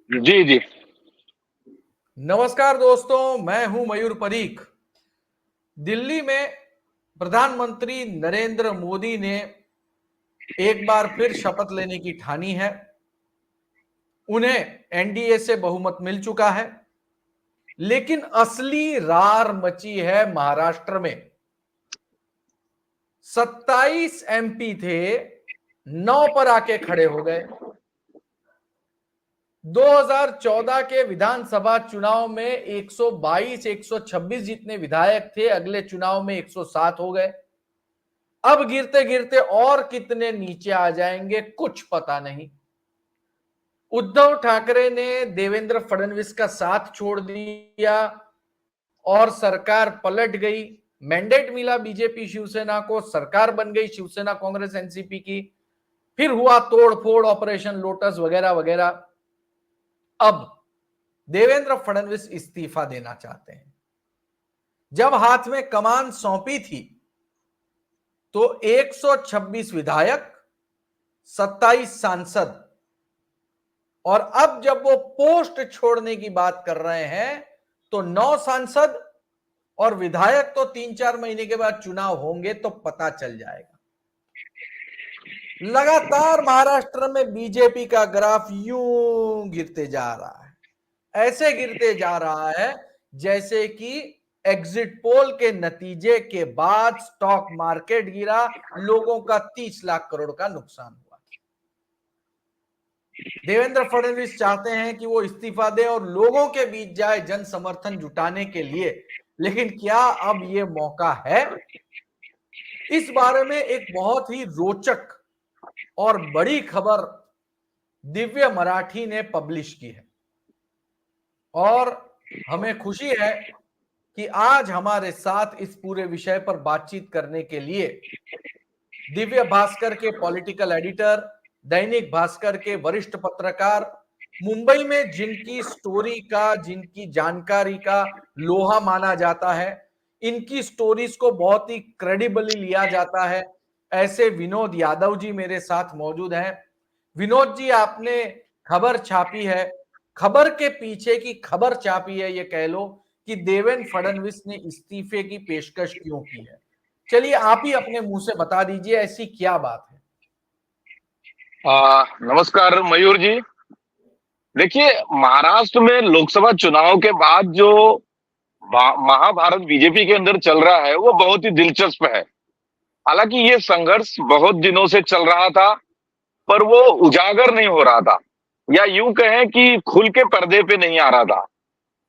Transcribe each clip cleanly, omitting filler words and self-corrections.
जी जी। नमस्कार दोस्तों, मैं हूं मयूर परीख। दिल्ली में प्रधानमंत्री नरेंद्र मोदी ने एक बार फिर शपथ लेने की ठानी है। उन्हें एनडीए से बहुमत मिल चुका है, लेकिन असली रार मची है महाराष्ट्र में। 27 एमपी थे, 9 पर आके खड़े हो गए। 2014 के विधानसभा चुनाव में 122 126 जितने विधायक थे, अगले चुनाव में 107 हो गए। अब गिरते गिरते और कितने नीचे आ जाएंगे कुछ पता नहीं। उद्धव ठाकरे ने देवेंद्र फडणवीस का साथ छोड़ दिया और सरकार पलट गई। मैंडेट मिला बीजेपी शिवसेना को, सरकार बन गई शिवसेना कांग्रेस एनसीपी की। फिर हुआ तोड़फोड़, ऑपरेशन लोटस वगैरह वगैरह। अब देवेंद्र फडणवीस इस्तीफा देना चाहते हैं। जब हाथ में कमान सौंपी थी तो 126 विधायक, 27 सांसद, और अब जब वो पोस्ट छोड़ने की बात कर रहे हैं तो 9 सांसद और विधायक तो 3-4 महीने के बाद चुनाव होंगे तो पता चल जाएगा। लगातार महाराष्ट्र में बीजेपी का ग्राफ यूं गिरते जा रहा है, ऐसे गिरते जा रहा है जैसे कि एग्जिट पोल के नतीजे के बाद स्टॉक मार्केट गिरा, लोगों का 30 लाख करोड़ का नुकसान हुआ। देवेंद्र फडणवीस चाहते हैं कि वो इस्तीफा दे और लोगों के बीच जाए जन समर्थन जुटाने के लिए, लेकिन क्या अब ये मौका है? इस बारे में एक बहुत ही रोचक और बड़ी खबर दिव्य मराठी ने पब्लिश की है और हमें खुशी है कि आज हमारे साथ इस पूरे विषय पर बातचीत करने के लिए दिव्य भास्कर के पॉलिटिकल एडिटर, दैनिक भास्कर के वरिष्ठ पत्रकार, मुंबई में जिनकी स्टोरी का, जिनकी जानकारी का लोहा माना जाता है, इनकी स्टोरीज को बहुत ही क्रेडिबली लिया जाता है, ऐसे विनोद यादव जी मेरे साथ मौजूद हैं। विनोद जी, आपने खबर छापी है, खबर के पीछे की खबर छापी है, ये कह लो कि देवेंद्र फडणवीस ने इस्तीफे की पेशकश क्यों की है। चलिए आप ही अपने मुंह से बता दीजिए, ऐसी क्या बात है। नमस्कार मयूर जी। देखिए, महाराष्ट्र में लोकसभा चुनाव के बाद जो महाभारत बीजेपी के अंदर चल रहा है वो बहुत ही दिलचस्प है। हालांकि ये संघर्ष बहुत दिनों से चल रहा था, पर वो उजागर नहीं हो रहा था, या यूं कहें कि खुल के पर्दे पे नहीं आ रहा था।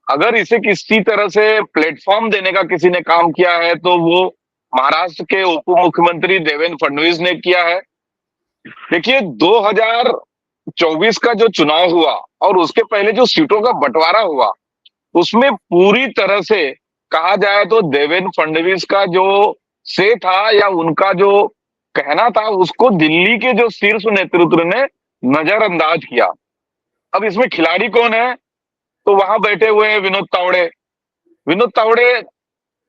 अगर इसे किसी तरह से प्लेटफॉर्म देने का किसी ने काम किया है तो वो महाराष्ट्र के उप मुख्यमंत्री देवेंद्र फडणवीस ने किया है। देखिए, 2024 का जो चुनाव हुआ और उसके पहले जो सीटों का बंटवारा हुआ, उसमें पूरी तरह से कहा जाए तो देवेंद्र फडणवीस का जो से था या उनका जो कहना था, उसको दिल्ली के जो शीर्ष नेतृत्व ने नजरअंदाज किया। अब इसमें खिलाड़ी कौन है? तो वहां बैठे हुए हैं विनोद तावड़े। विनोद तावड़े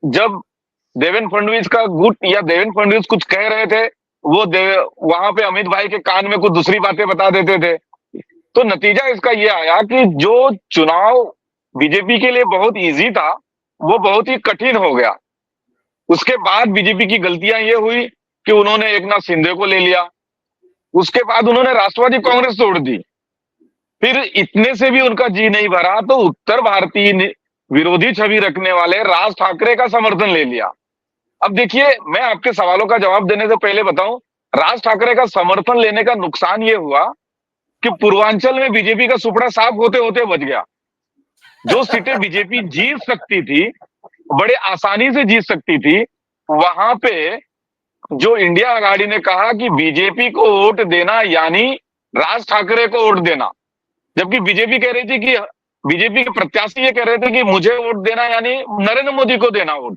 जब देवेंद्र फडणवीस का गुट या देवेंद्र फडणवीस कुछ कह रहे थे, वो वहां पे अमित भाई के कान में कुछ दूसरी बातें बता देते थे। तो नतीजा इसका ये आया कि जो चुनाव बीजेपी के लिए बहुत इजी था, वो बहुत ही कठिन हो गया। उसके बाद बीजेपी की गलतियां ये हुई कि उन्होंने एकनाथ शिंदे को ले लिया, उसके बाद उन्होंने राष्ट्रवादी कांग्रेस तोड़ दी, फिर इतने से भी उनका जी नहीं भरा तो उत्तर भारतीय विरोधी छवि रखने वाले राज ठाकरे का समर्थन ले लिया। अब देखिए, मैं आपके सवालों का जवाब देने से पहले बताऊं, राज ठाकरे का समर्थन लेने का नुकसान ये हुआ कि पूर्वांचल में बीजेपी का सुपड़ा साफ होते होते बच गया। जो सीटें बीजेपी जीत सकती थी, बड़े आसानी से जीत सकती थी, वहां पे जो इंडिया आघाड़ी ने कहा कि बीजेपी को वोट देना यानी राज ठाकरे को वोट देना, जबकि बीजेपी कह रही थी कि बीजेपी के प्रत्याशी ये कह रहे थे कि मुझे वोट देना यानी नरेंद्र मोदी को देना वोट,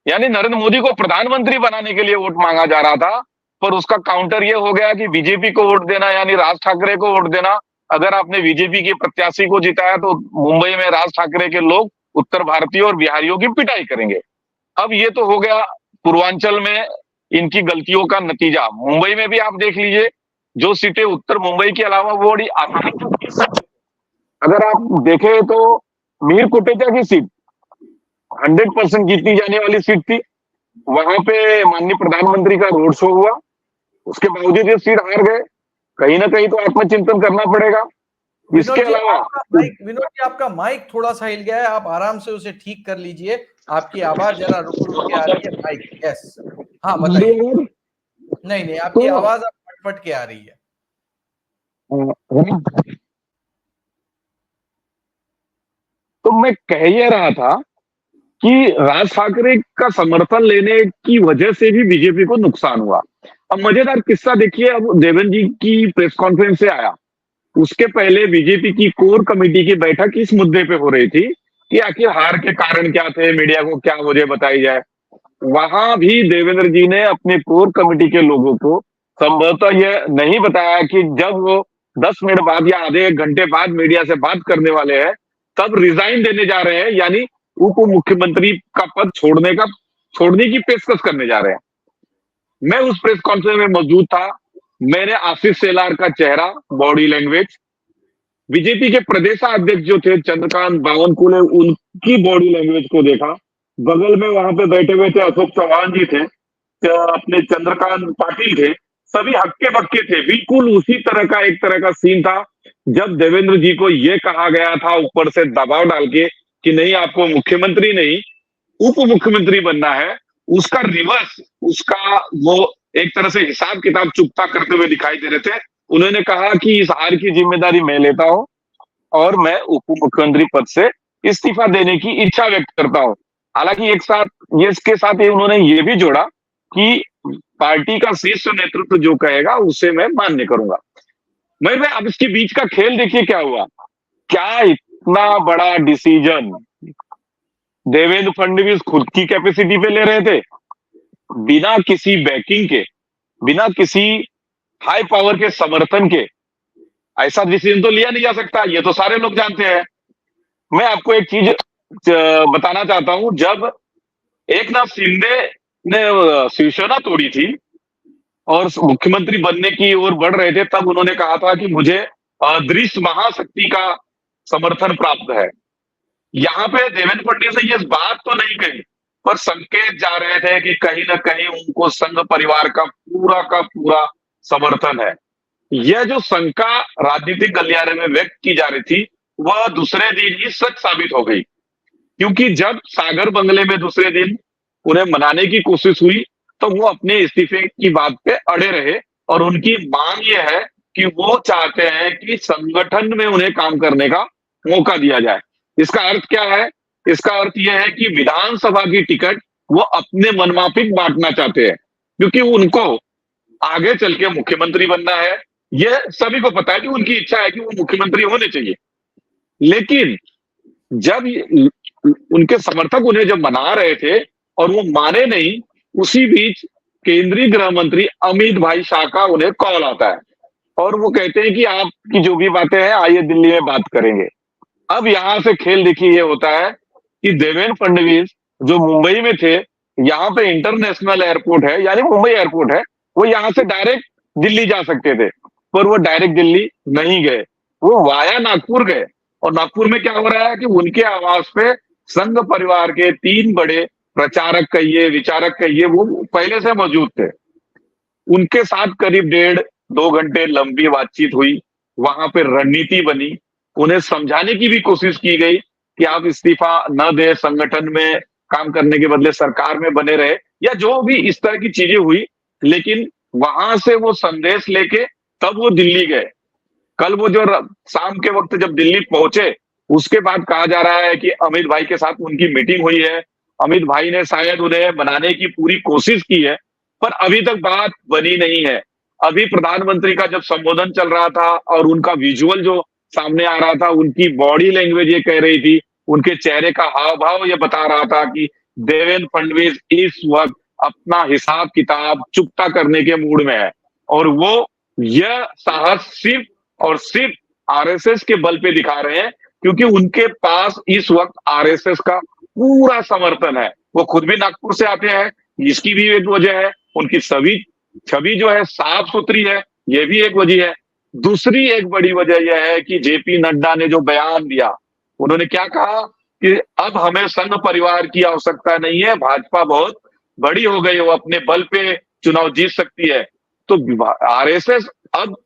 यानी नरेंद्र मोदी को प्रधानमंत्री बनाने के लिए वोट मांगा जा रहा था। पर उसका काउंटर ये हो गया कि बीजेपी को वोट देना यानी राज ठाकरे को वोट देना। अगर आपने बीजेपी के प्रत्याशी को जिताया तो मुंबई में राज ठाकरे के लोग उत्तर भारतीय और बिहारियों की पिटाई करेंगे। अब ये तो हो गया पूर्वांचल में इनकी गलतियों का नतीजा। मुंबई में भी आप देख लीजिए, जो सीटें उत्तर मुंबई के अलावा वो बड़ी आसानी से, अगर आप देखें तो मीर कुटेचा की सीट 100% जीती जाने वाली सीट थी। वहां पे माननीय प्रधानमंत्री का रोड शो हुआ, उसके बावजूद ये सीट हार गए। कहीं ना कहीं तो आत्मचिंतन करना पड़ेगा। इसके अलावा विनोद जी आपका माइक थोड़ा सा हिल गया है, आप आराम से उसे ठीक कर लीजिए। आपकी आवाज जरा रुक रुक के आ रही है माइक। यस, हाँ बताइए। नहीं नहीं, आपकी तो आवाज अब फट फट के आ रही है। तो मैं कह ये रहा था कि राज ठाकरे का समर्थन लेने की वजह से भी बीजेपी को नुकसान हुआ। अब मजेदार किस्सा देखिए, अब देवेंद्र जी की प्रेस कॉन्फ्रेंस से आया, उसके पहले बीजेपी की कोर कमेटी की बैठक इस मुद्दे पे हो रही थी कि आखिर हार के कारण क्या थे, मीडिया को क्या वजह बताई जाए। वहां भी देवेंद्र जी ने अपने कोर कमेटी के लोगों को संभवतः यह नहीं बताया कि जब वो 10 मिनट बाद या आधे एक घंटे बाद मीडिया से बात करने वाले हैं, तब रिजाइन देने जा रहे हैं, यानी उप मुख्यमंत्री का पद छोड़ने की पेशकश करने जा रहे हैं। मैं उस प्रेस कॉन्फ्रेंस में मौजूद था। मैंने आशीष शेलार का चेहरा, बॉडी लैंग्वेज, बीजेपी के प्रदेशाध्यक्ष जो थे चंद्रकांत बावनकुले, उनकी बॉडी लैंग्वेज को देखा। बगल में वहां पे बैठे हुए थे अशोक चौहान जी थे, अपने चंद्रकांत पाटिल थे, सभी हक्के बक्के थे। बिल्कुल उसी तरह का सीन था जब देवेंद्र जी को यह कहा गया था ऊपर से दबाव डाल के कि नहीं, आपको मुख्यमंत्री नहीं उप मुख्यमंत्री बनना है। उसका रिवर्स, उसका वो एक तरह से हिसाब किताब चुकता करते हुए दिखाई दे रहे थे। उन्होंने कहा कि इस हार की जिम्मेदारी मैं लेता हूं और मैं उप मुख्यमंत्री पद से इस्तीफा देने की इच्छा व्यक्त करता हूं। हालांकि एक साथ ये इसके साथ ही उन्होंने ये भी जोड़ा कि पार्टी का शीर्ष नेतृत्व जो कहेगा उसे मैं मान्य करूंगा। मैं अब इसके बीच का खेल देखिए क्या हुआ। क्या इतना बड़ा डिसीजन देवेंद्र फडणवीस खुद की कैपेसिटी पे ले रहे थे, बिना किसी बैकिंग के, बिना किसी हाई पावर के समर्थन के ऐसा डिसीजन तो लिया नहीं जा सकता, ये तो सारे लोग जानते हैं। मैं आपको एक चीज बताना चाहता हूं, जब एकनाथ शिंदे ने शिवसेना तोड़ी थी और मुख्यमंत्री बनने की ओर बढ़ रहे थे, तब उन्होंने कहा था कि मुझे अदृश्य महाशक्ति का समर्थन प्राप्त है। यहाँ पे देवेंद्र फडणवीस ने ये बात तो नहीं कही, पर संकेत जा रहे थे कि कहीं ना कहीं उनको संघ परिवार का पूरा समर्थन है। यह जो शंका राजनीतिक गलियारे में व्यक्त की जा रही थी, वह दूसरे दिन ही सच साबित हो गई। क्योंकि जब सागर बंगले में दूसरे दिन उन्हें मनाने की कोशिश हुई, तो वो अपने इस्तीफे की बात पे अड़े रहे और उनकी मांग यह है कि वो चाहते हैं कि संगठन में उन्हें काम करने का मौका दिया जाए। इसका अर्थ क्या है? इसका अर्थ यह है कि विधानसभा की टिकट वो अपने मनमाफिक बांटना चाहते हैं, क्योंकि उनको आगे चल के मुख्यमंत्री बनना है। यह सभी को पता है कि उनकी इच्छा है कि वो मुख्यमंत्री होने चाहिए। लेकिन जब उनके समर्थक उन्हें जब मना रहे थे और वो माने नहीं, उसी बीच केंद्रीय गृह मंत्री अमित भाई शाह का उन्हें कॉल आता है और वो कहते हैं कि आपकी जो भी बातें हैं आइए दिल्ली में बात करेंगे। अब यहां से खेल देखिए ये होता है कि देवेंद्र फडणवीस जो मुंबई में थे, यहाँ पे इंटरनेशनल एयरपोर्ट है, यानी मुंबई एयरपोर्ट है, वो यहाँ से डायरेक्ट दिल्ली जा सकते थे, पर वो डायरेक्ट दिल्ली नहीं गए, वो वाया नागपुर गए। और नागपुर में क्या हो रहा है कि उनके आवास पे संघ परिवार के 3 बड़े प्रचारक कहिए, विचारक कहिए, वो पहले से मौजूद थे। उनके साथ करीब 1.5-2 घंटे लंबी बातचीत हुई, वहां पे रणनीति बनी, उन्हें समझाने की भी कोशिश की गई कि आप इस्तीफा न दें, संगठन में काम करने के बदले सरकार में बने रहे, या जो भी इस तरह की चीजें हुई। लेकिन वहां से वो संदेश लेके तब वो दिल्ली गए। कल वो जो शाम के वक्त जब दिल्ली पहुंचे, उसके बाद कहा जा रहा है कि अमित भाई के साथ उनकी मीटिंग हुई है, अमित भाई ने शायद उन्हें मनाने की पूरी कोशिश की है, पर अभी तक बात बनी नहीं है। अभी प्रधानमंत्री का जब संबोधन चल रहा था और उनका विजुअल जो सामने आ रहा था, उनकी बॉडी लैंग्वेज ये कह रही थी, उनके चेहरे का हाव भाव ये बता रहा था कि देवेंद्र फडणवीस इस वक्त अपना हिसाब किताब चुकता करने के मूड में है और वो यह साहस सिर्फ और सिर्फ आरएसएस के बल पे दिखा रहे हैं, क्योंकि उनके पास इस वक्त आरएसएस का पूरा समर्थन है। वो खुद भी नागपुर से आते हैं, इसकी भी एक वजह है। उनकी सभी छवि जो है साफ सुथरी है, ये भी एक वजह है। दूसरी एक बड़ी वजह यह है कि जेपी नड्डा ने जो बयान दिया, उन्होंने क्या कहा कि अब हमें संघ परिवार की आवश्यकता नहीं है, भाजपा बहुत बड़ी हो गई, वो अपने बल पे चुनाव जीत सकती है। तो आरएसएस अब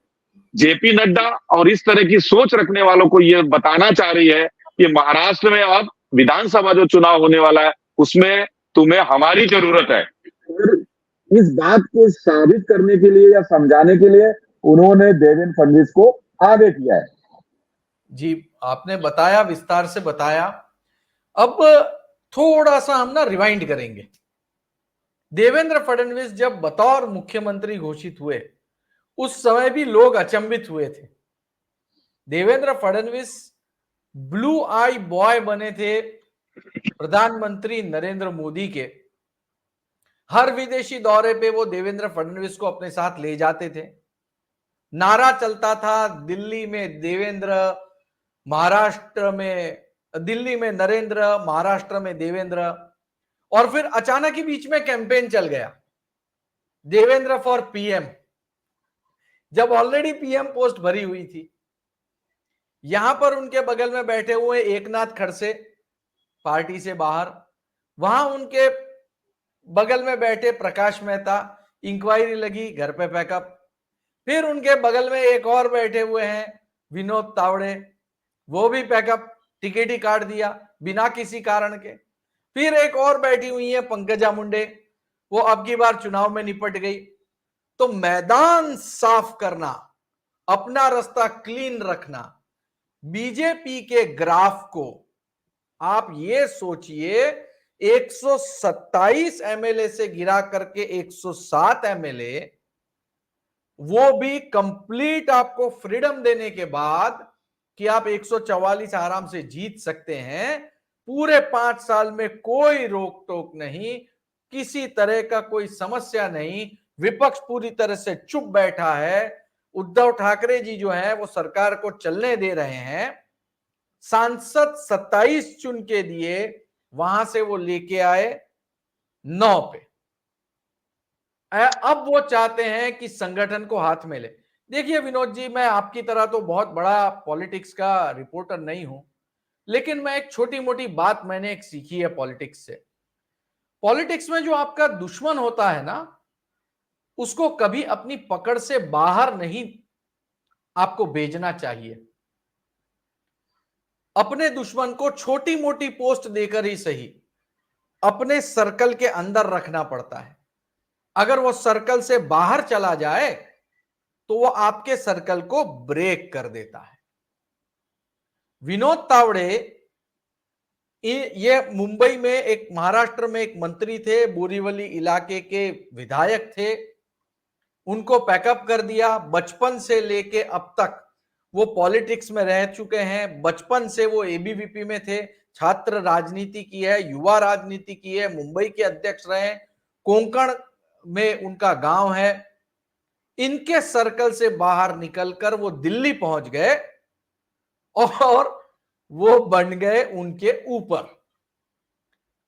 जेपी नड्डा और इस तरह की सोच रखने वालों को यह बताना चाह रही है कि महाराष्ट्र में अब विधानसभा जो चुनाव होने वाला है उसमें तुम्हें हमारी जरूरत है। और इस बात को साबित करने के लिए या समझाने के लिए उन्होंने देवेंद्र फडणवीस को आगे किया है। जी, आपने बताया, विस्तार से बताया। अब थोड़ा सा हम ना रिवाइंड करेंगे। देवेंद्र फडणवीस जब बतौर मुख्यमंत्री घोषित हुए उस समय भी लोग अचंभित हुए थे। देवेंद्र फडणवीस ब्लू आई बॉय बने थे प्रधानमंत्री नरेंद्र मोदी के। हर विदेशी दौरे पे वो देवेंद्र फडणवीस को अपने साथ ले जाते थे। नारा चलता था दिल्ली में देवेंद्र, महाराष्ट्र में, दिल्ली में नरेंद्र, महाराष्ट्र में देवेंद्र। और फिर अचानक ही बीच में कैंपेन चल गया, देवेंद्र फॉर पीएम, जब ऑलरेडी पीएम पोस्ट भरी हुई थी। यहां पर उनके बगल में बैठे हुए एकनाथ खड़से पार्टी से बाहर, वहां उनके बगल में बैठे प्रकाश मेहता, इंक्वायरी लगी, घर पे पैकअप। फिर उनके बगल में एक और बैठे हुए हैं विनोद तावड़े, वो भी पैकअप, टिकट ही काट दिया बिना किसी कारण के। फिर एक और बैठी हुई है पंकजा मुंडे, वो अब की बार चुनाव में निपट गई। तो मैदान साफ करना, अपना रास्ता क्लीन रखना, बीजेपी के ग्राफ को आप ये सोचिए 127 एमएलए से गिरा करके 107 एमएलए, वो भी कंप्लीट आपको फ्रीडम देने के बाद कि आप 144 आराम से जीत सकते हैं। पूरे 5 साल में कोई रोक टोक नहीं, किसी तरह का कोई समस्या नहीं, विपक्ष पूरी तरह से चुप बैठा है। उद्धव ठाकरे जी जो है वो सरकार को चलने दे रहे हैं। सांसद 27 चुन के दिए, वहां से वो लेके आए 9 पे। अब वो चाहते हैं कि संगठन को हाथ में ले। देखिए विनोद जी, मैं आपकी तरह तो बहुत बड़ा पॉलिटिक्स का रिपोर्टर नहीं हूं, लेकिन मैं एक छोटी मोटी बात मैंने एक सीखी है पॉलिटिक्स से। पॉलिटिक्स में जो आपका दुश्मन होता है ना, उसको कभी अपनी पकड़ से बाहर नहीं आपको भेजना चाहिए। अपने दुश्मन को छोटी मोटी पोस्ट देकर ही सही अपने सर्कल के अंदर रखना पड़ता है। अगर वो सर्कल से बाहर चला जाए तो वो आपके सर्कल को ब्रेक कर देता है। विनोद तावड़े ये मुंबई में एक, महाराष्ट्र में एक मंत्री थे, बोरीवली इलाके के विधायक थे। उनको पैकअप कर दिया। बचपन से लेके अब तक वो पॉलिटिक्स में रह चुके हैं। बचपन से वो एबीवीपी में थे, छात्र राजनीति की है, युवा राजनीति की है, मुंबई के अध्यक्ष रहे, कोंकण में उनका गांव है। इनके सर्कल से बाहर निकलकर वो दिल्ली पहुंच गए और वो बन गए उनके ऊपर।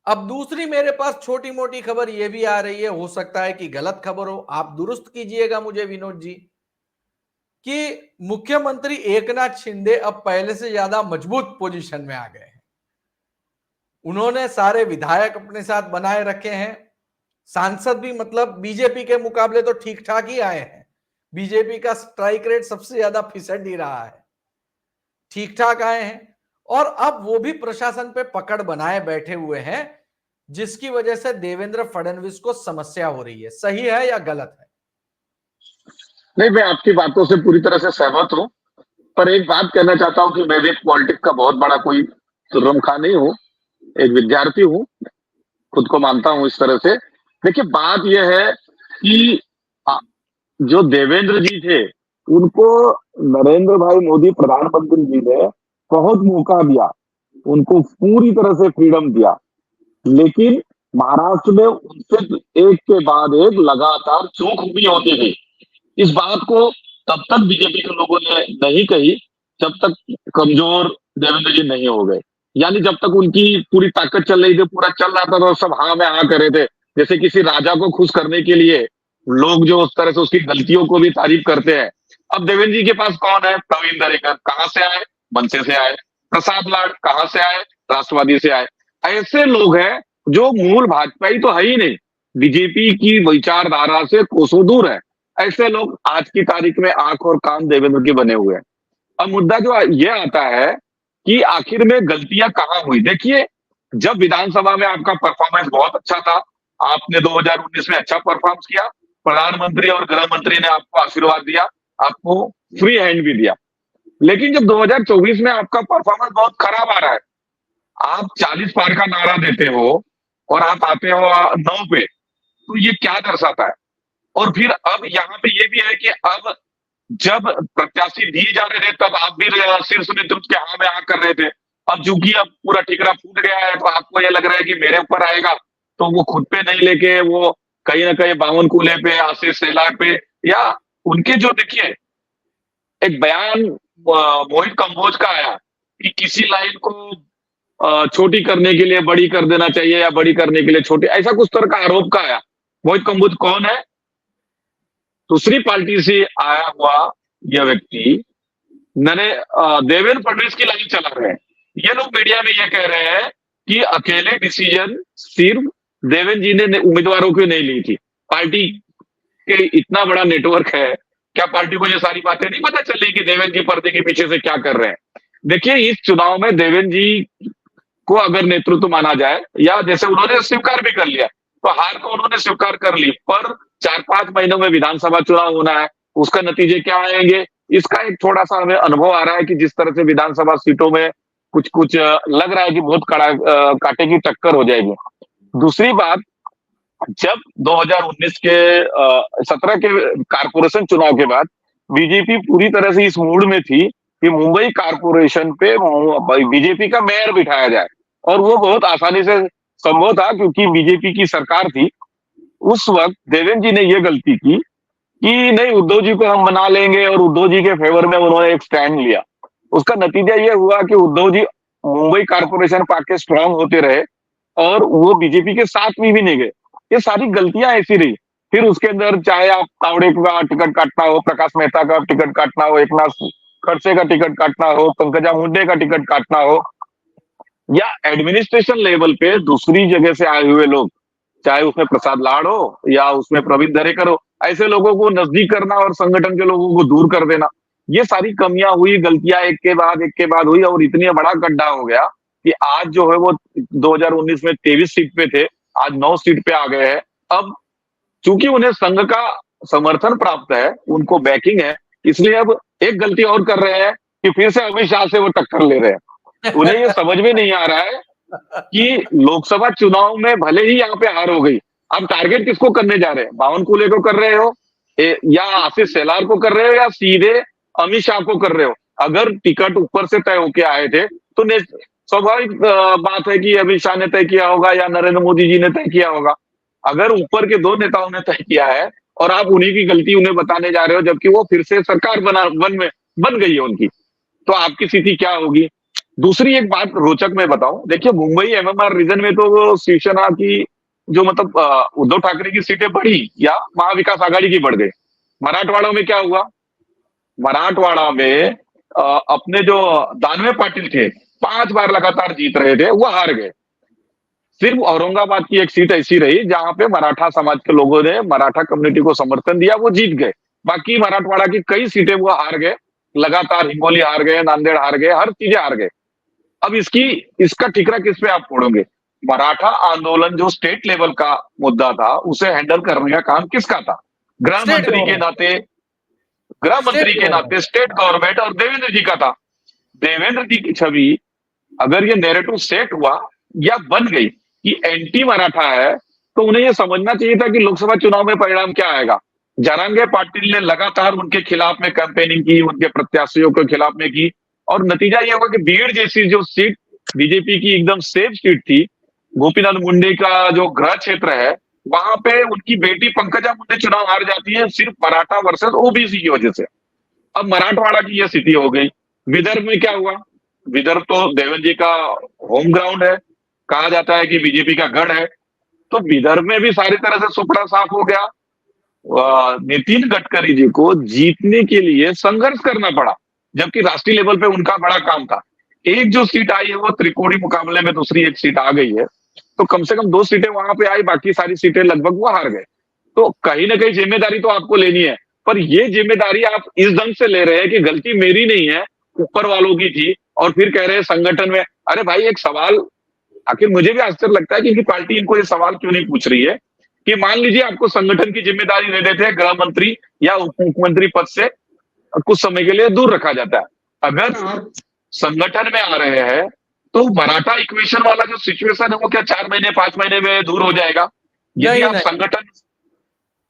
अब दूसरी मेरे पास छोटी मोटी खबर ये भी आ रही है, हो सकता है कि गलत खबर हो, आप दुरुस्त कीजिएगा मुझे विनोद जी, कि मुख्यमंत्री एकनाथ शिंदे अब पहले से ज्यादा मजबूत पोजीशन में आ गए हैं। उन्होंने सारे विधायक अपने साथ बनाए रखे हैं। सांसद भी मतलब बीजेपी के मुकाबले तो ठीक ठाक ही आए हैं। बीजेपी का स्ट्राइक रेट सबसे ज्यादा फिसड ही रहा है, ठीक ठाक आए हैं। और अब वो भी प्रशासन पे पकड़ बनाए बैठे हुए हैं, जिसकी वजह से देवेंद्र फडणवीस को समस्या हो रही है। सही है या गलत है? नहीं, मैं आपकी बातों से पूरी तरह से सहमत हूं, पर एक बात कहना चाहता हूं कि मैं भी पॉलिटिक्स का बहुत बड़ा कोई तुर्रमखा नहीं हूं, एक विद्यार्थी हूं, खुद को मानता हूं इस तरह से। देखिए, बात यह है कि जो देवेंद्र जी थे उनको नरेंद्र भाई मोदी प्रधानमंत्री जी ने बहुत मौका दिया, उनको पूरी तरह से फ्रीडम दिया, लेकिन महाराष्ट्र में उनसे एक के बाद एक लगातार चूक भी होती थी। इस बात को तब तक बीजेपी के लोगों ने नहीं कही जब तक कमजोर देवेंद्र जी नहीं हो गए। यानी जब तक उनकी पूरी ताकत चल रही थी, पूरा चल रहा था, तो सब हाँ में हाँ कर रहे थे। जैसे किसी राजा को खुश करने के लिए लोग जो उस तरह से उसकी गलतियों को भी तारीफ करते हैं, अब देवेंद्र जी के पास कौन है? प्रवीण दरेकर। कहां से आए? मनसे से आए। प्रसाद लाड कहां से आए? राष्ट्रवादी से आए। ऐसे लोग हैं जो मूल भाजपाई तो है ही नहीं, बीजेपी की विचारधारा से कोसों दूर है। ऐसे लोग आज की तारीख में आंख और कान देवेंद्र के बने हुए हैं। अब मुद्दा जो ये आता है कि आखिर में गलतियां कहां हुई। देखिए, जब विधानसभा में आपका परफॉर्मेंस बहुत अच्छा था, आपने 2019 में अच्छा परफॉर्म किया, प्रधानमंत्री और गृह मंत्री ने आपको आशीर्वाद दिया, आपको फ्री हैंड भी दिया। लेकिन जब 2024 में आपका परफॉर्मेंस बहुत खराब आ रहा है, आप 40 पार का नारा देते हो और आप आते हो 9 पे, तो ये क्या दर्शाता है? और फिर अब यहाँ पे ये भी है कि अब जब प्रत्याशी दिए जा रहे थे तब आप भी शीर्ष नेतृत्व के हाँ में हाँ कर रहे थे। अब चूंकि अब पूरा ठिकरा फूट गया है, तो आपको ये लग रहा है कि मेरे ऊपर आएगा, तो वो खुद पे नहीं लेके वो कहीं ना कहीं बावन कुले पे, आशीष शेलार पे, या उनके जो, देखिए, एक बयान मोहित कंबोज का आया कि किसी लाइन को छोटी करने के लिए बड़ी कर देना चाहिए या बड़ी करने के लिए छोटी, ऐसा कुछ तरह का आरोप का आया। मोहित कंबोज कौन है? दूसरी पार्टी से आया हुआ यह व्यक्ति देवेंद्र फडणवीस की लाइन चला रहे हैं। ये लोग मीडिया में ये कह रहे हैं कि अकेले डिसीजन सिर्फ देवेंद्र जी ने उम्मीदवारों की नहीं ली थी, पार्टी के इतना बड़ा नेटवर्क है, क्या पार्टी को ये सारी बातें नहीं पता चली कि देवेंद्र जी पर्दे के पीछे से क्या कर रहे हैं? देखिए, इस चुनाव में देवेंद्र जी को अगर नेतृत्व माना जाए, या जैसे उन्होंने स्वीकार भी कर लिया, तो हार को उन्होंने स्वीकार कर ली, पर 4-5 महीनों में विधानसभा चुनाव होना है, उसका नतीजे क्या आएंगे, इसका एक थोड़ा सा हमें अनुभव आ रहा है कि जिस तरह से विधानसभा सीटों में कुछ कुछ लग रहा है कि बहुत कड़ा कांटे की टक्कर हो जाएगी। दूसरी बात, जब 2019 के 17 के कारपोरेशन चुनाव के बाद बीजेपी पूरी तरह से इस मूड में थी कि मुंबई कारपोरेशन पे बीजेपी का मेयर बिठाया जाए, और वो बहुत आसानी से संभव था क्योंकि बीजेपी की सरकार थी। उस वक्त देवेंद्र जी ने यह गलती की कि नहीं, उद्धव जी को हम मना लेंगे, और उद्धव जी के फेवर में उन्होंने एक स्टैंड लिया। उसका नतीजा यह हुआ कि उद्धव जी मुंबई कारपोरेशन पाके स्ट्रांग होते रहे और वो बीजेपी के साथ में भी नहीं गए। ये सारी गलतियां ऐसी रही। फिर उसके अंदर चाहे आप तावड़े का टिकट काटना हो, प्रकाश मेहता का टिकट काटना हो, एकनाथ खड़से का टिकट काटना हो, पंकजा मुंडे का टिकट काटना हो, या एडमिनिस्ट्रेशन लेवल पे दूसरी जगह से आए हुए लोग, चाहे उसमें प्रसाद लाड हो या उसमें प्रवीण दरेकर हो, ऐसे लोगों को नजदीक करना और संगठन के लोगों को दूर कर देना, ये सारी कमियां हुई, गलतियां एक के बाद हुई, और इतनी बड़ा गड्ढा हो गया कि आज जो है वो 2019 में 23 सीट पे थे, आज 9 सीट पे आ गए हैं। अब चूंकि उन्हें संघ का समर्थन प्राप्त है, उनको बैकिंग है, इसलिए अब एक गलती और कर रहे हैं कि फिर से अमित शाह से वो टक्कर ले रहे हैं। उन्हें ये समझ में नहीं आ रहा है कि लोकसभा चुनाव में भले ही यहाँ पे हार हो गई, अब टारगेट किसको करने जा रहे हैं? बावन कुले को कर रहे हो, या आशीष शेलार को कर रहे हो, या सीधे अमित शाह को कर रहे हो? अगर टिकट ऊपर से तय होके आए थे तो स्वाभाविक बात है कि अमित शाह ने तय किया होगा या नरेंद्र मोदी जी ने तय किया होगा। अगर ऊपर के 2 नेताओं ने तय किया है और आप उन्हीं की गलती उन्हें बताने जा रहे हो, जबकि वो फिर से सरकार बन गई है उनकी, तो आपकी स्थिति क्या होगी? दूसरी एक बात रोचक मैं बताऊं, देखिए, मुंबई एमएमआर रीजन में तो शिवसेना की जो, मतलब उद्धव ठाकरे की सीटें बढ़ी या महाविकास आघाड़ी की बढ़ गई। मराठवाड़ा में क्या हुआ? मराठवाड़ा में अपने जो दानवे पाटिल थे, 5 बार लगातार जीत रहे थे, वो हार गए। सिर्फ औरंगाबाद की एक सीट ऐसी रही जहां पे मराठा समाज के लोगों ने मराठा कम्युनिटी को समर्थन दिया, वो जीत गए। बाकी मराठवाड़ा की कई सीटें वो हार गए, लगातार हिंगोली हार गए, नांदेड़ हार गए, हर चीजें हार गए। अब इसका ठिकरा किस पे आप फोड़ोगे? मराठा आंदोलन जो स्टेट लेवल का मुद्दा था, उसे हैंडल करने का काम किसका था? गृह मंत्री के नाते स्टेट गवर्नमेंट और देवेंद्र जी का था। देवेंद्र जी की छवि, अगर ये नैरेटिव सेट हुआ या बन गई कि एंटी मराठा है, तो उन्हें यह समझना चाहिए था कि लोकसभा चुनाव में परिणाम क्या आएगा। जरांगे पाटिल ने लगातार उनके खिलाफ में कैंपेनिंग की, उनके प्रत्याशियों के खिलाफ में की, और नतीजा यह हुआ कि बीड़ जैसी जो सीट बीजेपी की एकदम सेफ सीट थी, गोपीनाथ मुंडे का जो गृह क्षेत्र है, वहां पे उनकी बेटी पंकजा मुंडे चुनाव हार जाती है, सिर्फ मराठा वर्सेस ओबीसी की वजह से। अब मराठवाड़ा की यह स्थिति हो गई। विदर्भ में क्या हुआ? विदर्भ तो देवेंद्र जी का होम ग्राउंड है, कहा जाता है कि बीजेपी का गढ़ है, तो विदर्भ में भी सारी तरह से सुपड़ा साफ हो गया। नितिन गडकरी जी को जीतने के लिए संघर्ष करना पड़ा, जबकि राष्ट्रीय लेवल पे उनका बड़ा काम था। एक जो सीट आई है वो त्रिकोणीय मुकाबले में दूसरी एक सीट आ गई है, तो कम से कम 2 सीटें वहां पे आई, बाकी सारी सीटें लगभग वो हार गए। तो कहीं ना कहीं जिम्मेदारी तो आपको लेनी है, पर ये जिम्मेदारी आप इस ढंग से ले रहे हैं कि गलती मेरी नहीं है, ऊपर वालों की थी, और फिर कह रहे हैं संगठन में। अरे भाई, एक सवाल आखिर मुझे भी आश्चर्य लगता है कि इनकी पार्टी इनको ये सवाल क्यों नहीं पूछ रही है कि मान लीजिए आपको संगठन की जिम्मेदारी दे देते हैं, गृह मंत्री या उप मुख्यमंत्री पद से कुछ समय के लिए दूर रखा जाता है। अगर आप संगठन में आ रहे हैं तो मराठा इक्वेशन वाला जो सिचुएशन है वो क्या 4 महीने 5 महीने में दूर हो जाएगा? यदि नहीं आप नहीं संगठन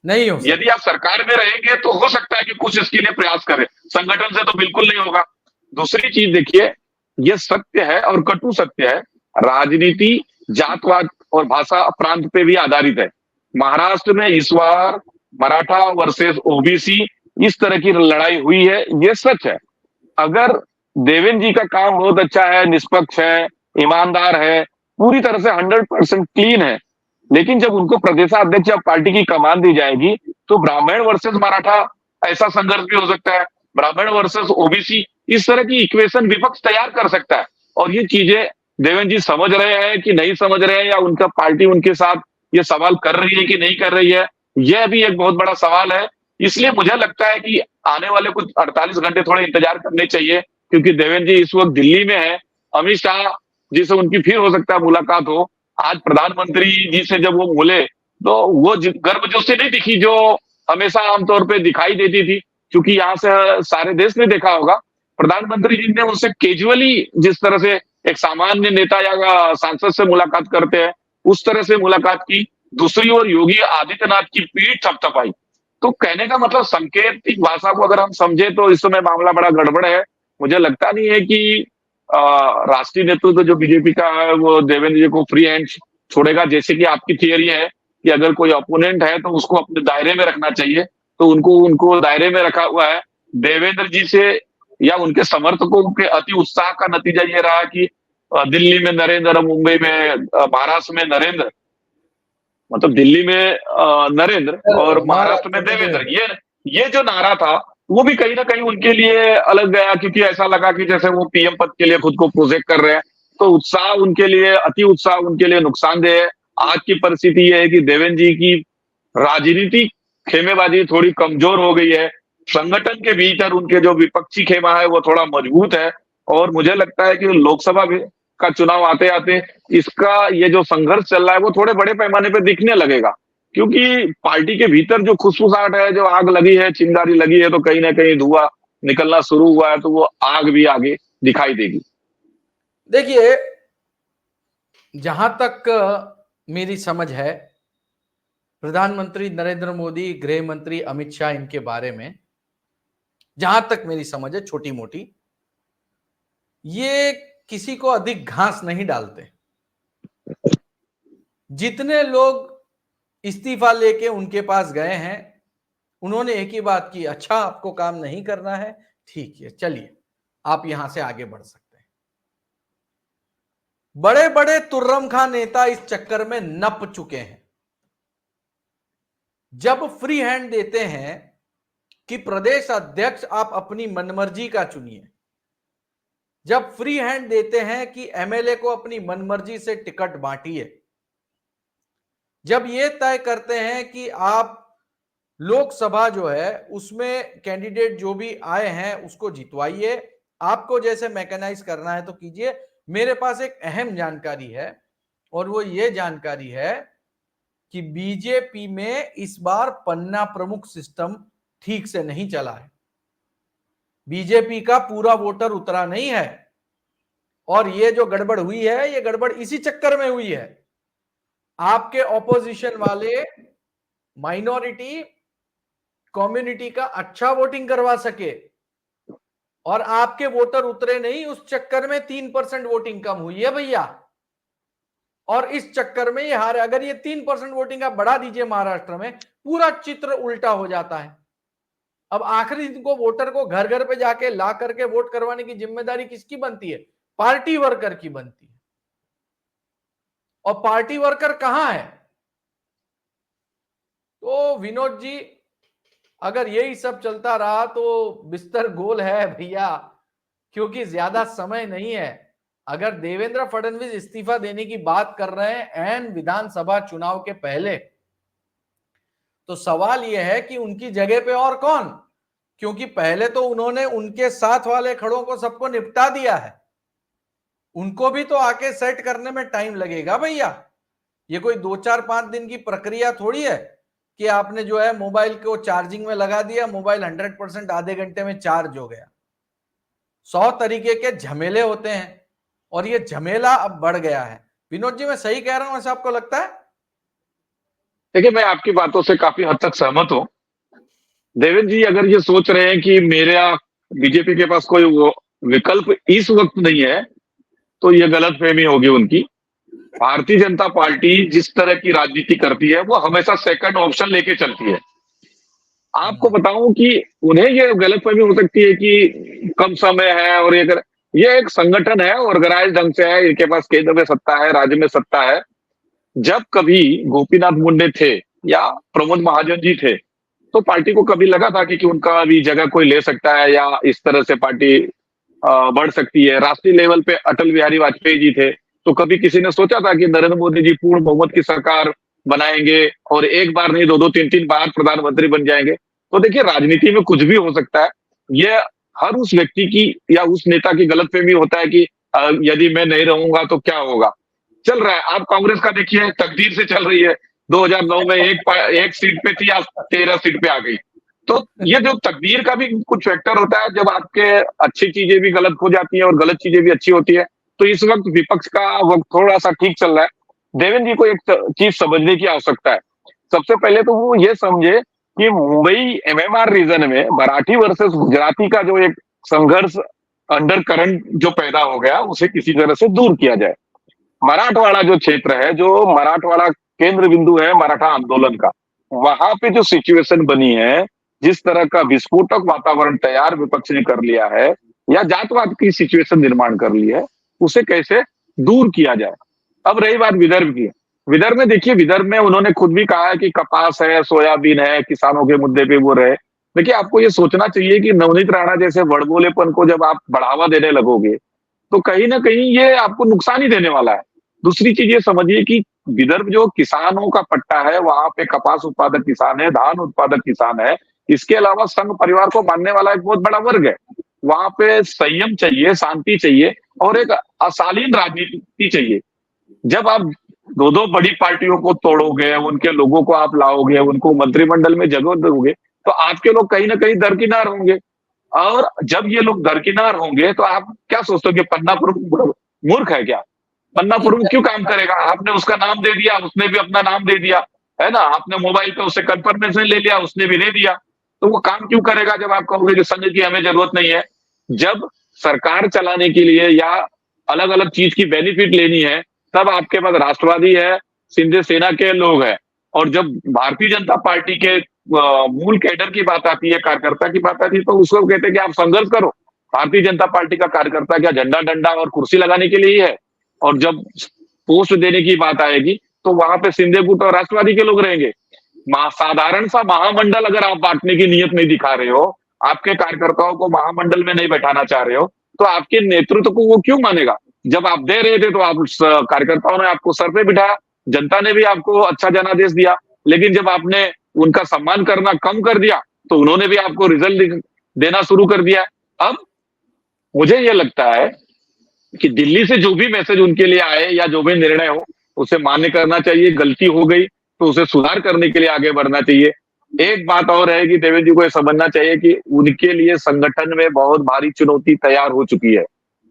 नहीं हो यदि सकता। आप सरकार में रहेंगे तो हो सकता है कि कुछ इसके लिए प्रयास करें, संगठन से तो बिल्कुल नहीं होगा। दूसरी चीज देखिए, ये सत्य है और कटु सत्य है, राजनीति जातवाद और भाषा प्रांत पे भी आधारित है। महाराष्ट्र में इस बार मराठा वर्सेस ओबीसी इस तरह की लड़ाई हुई है, ये सच है। अगर देवेंद्र जी का काम बहुत अच्छा है, निष्पक्ष है, ईमानदार है, पूरी तरह से 100% क्लीन है, लेकिन जब उनको प्रदेशाध्यक्ष या पार्टी की कमान दी जाएगी तो ब्राह्मण वर्सेस मराठा ऐसा संघर्ष भी हो सकता है, ब्राह्मण वर्सेस ओबीसी इस तरह की इक्वेशन विपक्ष तैयार कर सकता है। और ये चीजें देवेंद्र जी समझ रहे हैं कि नहीं समझ रहे हैं, या उनका पार्टी उनके साथ ये सवाल कर रही है कि नहीं कर रही है, यह भी एक बहुत बड़ा सवाल है। इसलिए मुझे लगता है कि आने वाले कुछ 48 घंटे थोड़े इंतजार करने चाहिए, क्योंकि देवेंद्र जी इस वक्त दिल्ली में है। अमित शाह जी से उनकी फिर हो सकता है मुलाकात हो। आज प्रधानमंत्री जी से जब वो मिले तो वो गर्मजोशी नहीं दिखी जो हमेशा आमतौर पे दिखाई देती थी, क्योंकि यहाँ से सारे देश ने देखा होगा, प्रधानमंत्री जी ने उनसे कैजुअली जिस तरह से एक सामान्य नेता या सांसद से मुलाकात करते हैं उस तरह से मुलाकात की। दूसरी ओर योगी आदित्यनाथ की पीठ थपथपाई। तो कहने का मतलब सांकेतिक भाषा को अगर हम समझे तो इस समय मामला बड़ा गड़बड़ है। मुझे लगता नहीं है कि राष्ट्रीय नेतृत्व जो बीजेपी का है वो देवेंद्र जी को फ्री हैंड छोड़ेगा, जैसे कि आपकी थियरी है कि अगर कोई अपोनेंट है तो उसको अपने दायरे में रखना चाहिए, तो उनको उनको दायरे में रखा हुआ है। देवेंद्र जी से या उनके समर्थकों के अति उत्साह का नतीजा ये रहा कि दिल्ली में नरेंद्र, मुंबई में महाराष्ट्र में नरेंद्र, मतलब दिल्ली में नरेंद्र और महाराष्ट्र में महाराष्ट्र में देवेंद्र, देवेंद्र। ये जो नारा था वो भी कहीं ना कहीं उनके लिए अलग गया, क्योंकि ऐसा लगा कि जैसे वो पीएम पद के लिए खुद को प्रोजेक्ट कर रहे हैं। तो उत्साह उनके लिए, अति उत्साह उनके लिए नुकसानदेह है। आज की परिस्थिति ये है कि देवेंद्र जी की राजनीतिक खेमेबाजी थोड़ी कमजोर हो गई है, संगठन के भीतर उनके जो विपक्षी खेमा है वो थोड़ा मजबूत है। और मुझे लगता है कि लोकसभा का चुनाव आते आते इसका ये जो संघर्ष चल रहा है वो थोड़े बड़े पैमाने पे दिखने लगेगा, क्योंकि पार्टी के भीतर जो खुशफुसाहट है, जो आग लगी है, चिंगारी लगी है, तो कहीं ना कहीं धुआं निकलना शुरू हुआ है, तो वो आग भी आगे दिखाई देगी। देखिए, जहां तक मेरी समझ है, प्रधानमंत्री नरेंद्र मोदी, गृह मंत्री अमित शाह, इनके बारे में जहां तक मेरी समझ है छोटी मोटी, ये किसी को अधिक घास नहीं डालते। जितने लोग इस्तीफा लेके उनके पास गए हैं उन्होंने एक ही बात की, अच्छा आपको काम नहीं करना है, ठीक है, चलिए आप यहां से आगे बढ़ सकते हैं। बड़े बड़े तुर्रम खां नेता इस चक्कर में नप चुके हैं। जब फ्री हैंड देते हैं कि प्रदेश अध्यक्ष आप अपनी मनमर्जी का चुनिए, जब फ्री हैंड देते हैं कि एमएलए को अपनी मनमर्जी से टिकट बांटिए, जब ये तय करते हैं कि आप लोकसभा जो है उसमें कैंडिडेट जो भी आए हैं उसको जितवाइए, आपको जैसे मैकेनाइज करना है तो कीजिए। मेरे पास एक अहम जानकारी है और वो ये जानकारी है कि बीजेपी में इस बार पन्ना प्रमुख सिस्टम ठीक से नहीं चला है। बीजेपी का पूरा वोटर उतरा नहीं है और ये जो गड़बड़ हुई है ये गड़बड़ इसी चक्कर में हुई है। आपके ऑपोजिशन वाले माइनॉरिटी कम्युनिटी का अच्छा वोटिंग करवा सके और आपके वोटर उतरे नहीं, उस चक्कर में 3% वोटिंग कम हुई है भैया, और इस चक्कर में ये हारे। अगर ये 3% वोटिंग आप बढ़ा दीजिए महाराष्ट्र में, पूरा चित्र उल्टा हो जाता है। अब आखिरी दिन को वोटर को घर घर पे जाके ला करके वोट करवाने की जिम्मेदारी किसकी बनती है? पार्टी वर्कर की बनती है। और पार्टी वर्कर कहां है? तो विनोद जी, अगर यही सब चलता रहा तो बिस्तर गोल है भैया, क्योंकि ज्यादा समय नहीं है। अगर देवेंद्र फडणवीस इस्तीफा देने की बात कर रहे हैं एन विधानसभा चुनाव के पहले, तो सवाल यह है कि उनकी जगह पे और कौन, क्योंकि पहले तो उन्होंने उनके साथ वाले खड़ों को सबको निपटा दिया है, उनको भी तो आके सेट करने में टाइम लगेगा भैया। ये कोई 2-4-5 दिन की प्रक्रिया थोड़ी है कि आपने जो है मोबाइल को चार्जिंग में लगा दिया, मोबाइल 100% आधे घंटे में चार्ज हो गया। 100 तरीके के झमेले होते हैं और ये झमेला अब बढ़ गया है। विनोद जी, मैं सही कह रहा हूं ऐसा आपको लगता है? देखिए, मैं आपकी बातों से काफी हद तक सहमत हूँ। देवेंद्र जी अगर ये सोच रहे हैं कि मेरा बीजेपी के पास कोई विकल्प इस वक्त नहीं है, तो ये गलतफहमी होगी उनकी। भारतीय जनता पार्टी जिस तरह की राजनीति करती है, वो हमेशा सेकंड ऑप्शन लेके चलती है। आपको बताऊं कि उन्हें ये गलतफहमी हो सकती है कि कम समय है और ये एक संगठन है, ऑर्गेनाइज ढंग से है, इनके पास केंद्र में सत्ता है, राज्य में सत्ता है। जब कभी गोपीनाथ मुंडे थे या प्रमोद महाजन जी थे, तो पार्टी को कभी लगा था कि उनका अभी जगह कोई ले सकता है या इस तरह से पार्टी बढ़ सकती है। राष्ट्रीय लेवल पे अटल बिहारी वाजपेयी जी थे, तो कभी किसी ने सोचा था कि नरेंद्र मोदी जी पूर्ण बहुमत की सरकार बनाएंगे और एक बार नहीं 2-2 3-3 बार प्रधानमंत्री बन जाएंगे? तो देखिए, राजनीति में कुछ भी हो सकता है। ये हर उस व्यक्ति की या उस नेता की गलतफहमी होता है कि यदि मैं नहीं रहूंगा तो क्या होगा। चल रहा है, आप कांग्रेस का देखिए, तकदीर से चल रही है। 2009 में एक सीट पे थी, आज 13 सीट पे आ गई। तो ये जो तकदीर का भी कुछ फैक्टर होता है, जब आपके अच्छी चीजें भी गलत हो जाती है और गलत चीजें भी अच्छी होती है। तो इस वक्त विपक्ष का वक्त थोड़ा सा ठीक चल रहा है। देवेंद्र जी को एक चीज समझने की आवश्यकता है। सबसे पहले तो वो ये समझे कि मुंबई एमएमआर रीजन में मराठी वर्सेस गुजराती का जो एक संघर्ष अंडर करंट जो पैदा हो गया, उसे किसी तरह से दूर किया जाए। मराठवाड़ा जो क्षेत्र है, जो मराठवाड़ा केंद्र बिंदु है मराठा आंदोलन का, वहां पे जो सिचुएशन बनी है, जिस तरह का विस्फोटक वातावरण तैयार विपक्ष ने कर लिया है या जातवाद की सिचुएशन निर्माण कर ली है, उसे कैसे दूर किया जाए। अब रही बात विदर्भ की, विदर्भ में देखिए, विदर्भ में उन्होंने खुद भी कहा है कि कपास है, सोयाबीन है, किसानों के मुद्दे पे वो रहे। देखिए, आपको ये सोचना चाहिए कि नवनीत राणा जैसे बड़बोलेपन को जब आप बढ़ावा देने लगोगे, तो कहीं ना कहीं ये आपको नुकसान ही देने वाला है। दूसरी चीज ये समझिए कि विदर्भ जो किसानों का पट्टा है, वहां पे कपास उत्पादक किसान है, धान उत्पादक किसान है। इसके अलावा संघ परिवार को मानने वाला एक बहुत बड़ा वर्ग है। वहां पे संयम चाहिए, शांति चाहिए और एक अशालीन राजनीति चाहिए। जब आप दो दो बड़ी पार्टियों को तोड़ोगे, उनके लोगों को आप लाओगे, उनको मंत्रिमंडल में जगह दोगे, तो आपके लोग कहीं ना कहीं दरकिनार होंगे। और जब ये लोग दरकिनार होंगे, तो आप क्या सोचते हो कि पन्ना प्रमुख मूर्ख है क्या? पन्ना प्रमुख क्यों काम करेगा? आपने उसका नाम दे दिया, उसने भी अपना नाम दे दिया, है ना? आपने मोबाइल पे उससे कंफर्मेशन ले लिया, उसने भी दे दिया। तो वो काम क्यों करेगा जब आप कहोगे कि संघ की हमें जरूरत नहीं है? जब सरकार चलाने के लिए या अलग अलग चीज की बेनिफिट लेनी है, तब आपके पास राष्ट्रवादी है, शिंदे सेना के लोग हैं। और जब भारतीय जनता पार्टी के मूल कैडर की बात आती है, कार्यकर्ता की बात आती है, तो उसको कहते हैं कि आप संघर्ष करो। भारतीय जनता पार्टी का कार्यकर्ता क्या झंडा डंडा और कुर्सी लगाने के लिए ही है? और जब पोस्ट देने की बात आएगी, तो वहां पे शिंदे गुट और राष्ट्रवादी के लोग रहेंगे। साधारण सा महामंडल अगर आप बांटने की नीयत नहीं दिखा रहे हो, आपके कार्यकर्ताओं को महामंडल में नहीं बैठाना चाह रहे हो, तो आपके नेतृत्व को वो क्यों मानेगा? जब आप दे रहे थे तो आप कार्यकर्ताओं ने आपको सर पे बिठाया, जनता ने भी आपको अच्छा जनादेश दिया। लेकिन जब आपने उनका सम्मान करना कम कर दिया, तो उन्होंने भी आपको रिजल्ट देना शुरू कर दिया। अब मुझे ये लगता है कि दिल्ली से जो भी मैसेज उनके लिए आए या जो भी निर्णय हो, उसे मान्य करना चाहिए। गलती हो गई तो उसे सुधार करने के लिए आगे बढ़ना चाहिए। एक बात और है कि देवेंद्र जी को यह समझना चाहिए कि उनके लिए संगठन में बहुत भारी चुनौती तैयार हो चुकी है।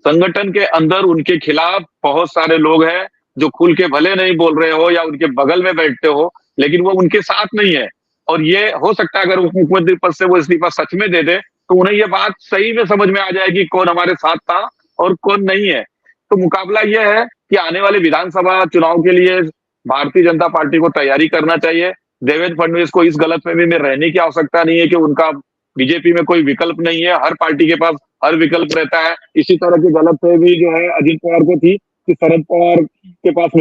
संगठन के अंदर उनके खिलाफ बहुत सारे लोग हैं जो खुल के भले नहीं बोल रहे हो या उनके बगल में बैठते हो, लेकिन वो उनके साथ नहीं है। और ये हो सकता है अगर उप मुख्यमंत्री पद से वो इस्तीफा सच में दे दे, तो उन्हें ये बात सही में समझ में आ जाएगी कौन हमारे साथ था और कौन नहीं है। तो मुकाबला यह है कि आने वाले विधानसभा चुनाव के लिए भारतीय जनता पार्टी को तैयारी करना चाहिए। देवेंद्र फडणवीस को इस गलतफहमी में रहने की आवश्यकता नहीं है कि उनका बीजेपी में कोई विकल्प नहीं है। हर पार्टी के पास हर विकल्प रहता है। इसी तरह की गलतफहमी जो है अजित पवार को थी कि शरद पवार के पास